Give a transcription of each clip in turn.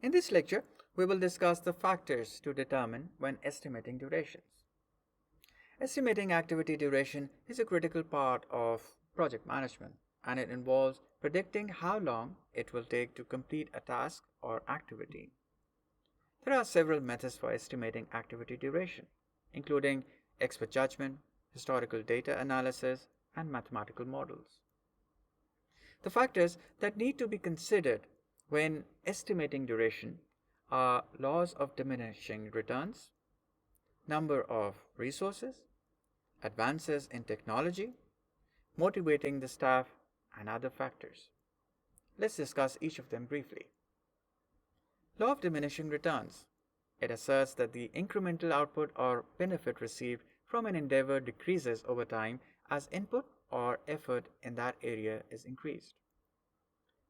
In this lecture, we will discuss the factors to determine when estimating durations. Estimating activity duration is a critical part of project management, and it involves predicting how long it will take to complete a task or activity. There are several methods for estimating activity duration, including expert judgment, historical data analysis, and mathematical models. The factors that need to be considered when estimating duration are laws of diminishing returns, number of resources, advances in technology, motivating the staff, and other factors. Let's discuss each of them briefly. Law of diminishing returns. It asserts that the incremental output or benefit received from an endeavor decreases over time as input or effort in that area is increased.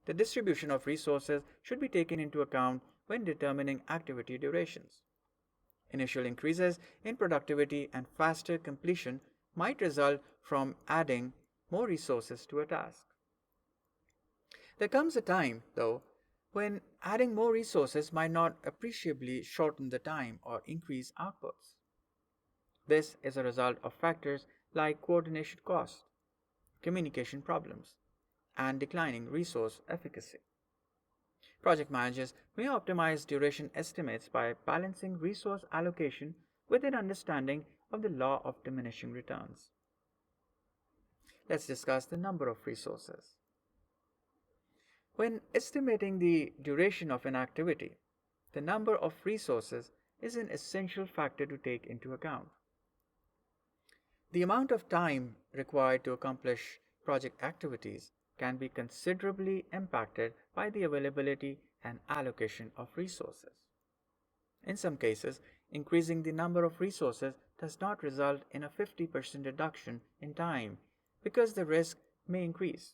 The distribution of resources should be taken into account when determining activity durations. Initial increases in productivity and faster completion might result from adding more resources to a task. There comes a time, though, when adding more resources might not appreciably shorten the time or increase outputs. This is a result of factors like coordination cost, communication problems, and declining resource efficacy. Project managers may optimize duration estimates by balancing resource allocation with an understanding of the law of diminishing returns. Let's discuss the number of resources. When estimating the duration of an activity, the number of resources is an essential factor to take into account. The amount of time required to accomplish project activities can be considerably impacted by the availability and allocation of resources. In some cases, increasing the number of resources does not result in a 50% reduction in time because the risk may increase,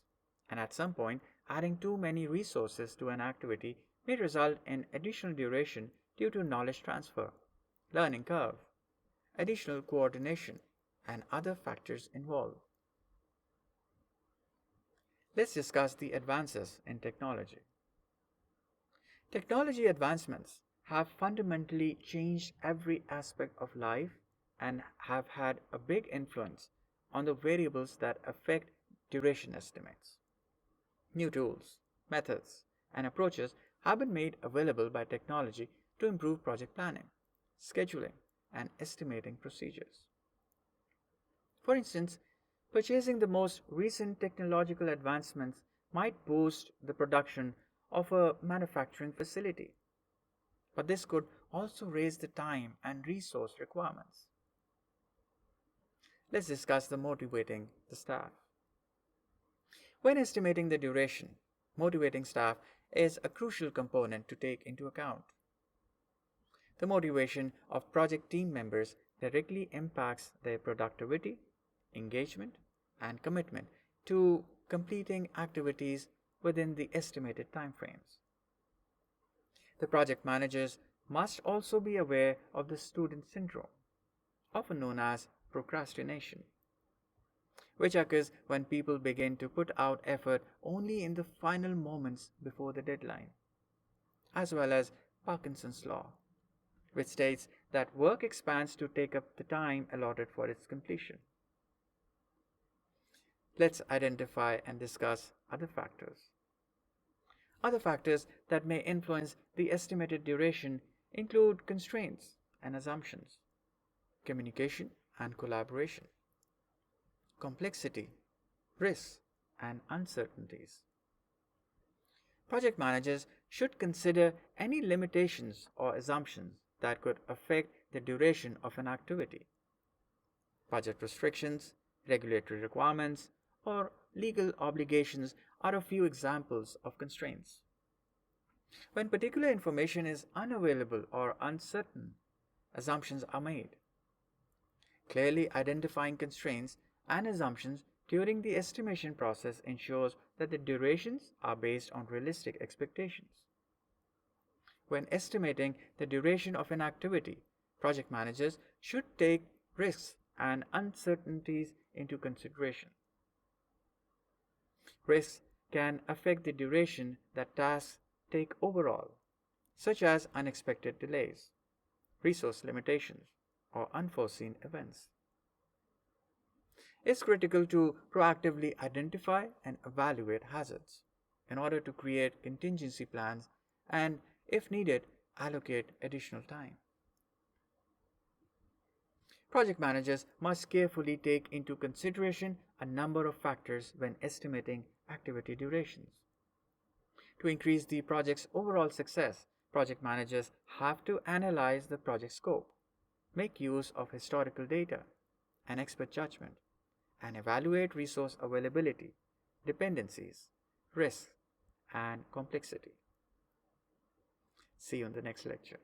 and at some point, adding too many resources to an activity may result in additional duration due to knowledge transfer, learning curve, additional coordination, and other factors involved. Let's discuss the advances in technology. Technology advancements have fundamentally changed every aspect of life and have had a big influence on the variables that affect duration estimates. New tools, methods, and approaches have been made available by technology to improve project planning, scheduling, and estimating procedures. For instance, purchasing the most recent technological advancements might boost the production of a manufacturing facility, but this could also raise the time and resource requirements. Let's discuss the motivating the staff. When estimating the duration, motivating staff is a crucial component to take into account. The motivation of project team members directly impacts their productivity, engagement, and commitment to completing activities within the estimated timeframes. The project managers must also be aware of the student syndrome, often known as procrastination, which occurs when people begin to put out effort only in the final moments before the deadline, as well as Parkinson's law, which states that work expands to take up the time allotted for its completion. Let's identify and discuss other factors. Other factors that may influence the estimated duration include constraints and assumptions, communication and collaboration, complexity, risks, and uncertainties. Project managers should consider any limitations or assumptions that could affect the duration of an activity. Budget restrictions, regulatory requirements, or legal obligations are a few examples of constraints. When particular information is unavailable or uncertain, assumptions are made. Clearly identifying constraints and assumptions during the estimation process ensures that the durations are based on realistic expectations. When estimating the duration of an activity, project managers should take risks and uncertainties into consideration. Risks can affect the duration that tasks take overall. such as unexpected delays, resource limitations, or unforeseen events. It's critical to proactively identify and evaluate hazards in order to create contingency plans and, if needed, allocate additional time. Project managers must carefully take into consideration a number of factors when estimating activity durations. To increase the project's overall success, project managers have to analyze the project scope, make use of historical data and expert judgment, and evaluate resource availability, dependencies, risks, and complexity. See you in the next lecture.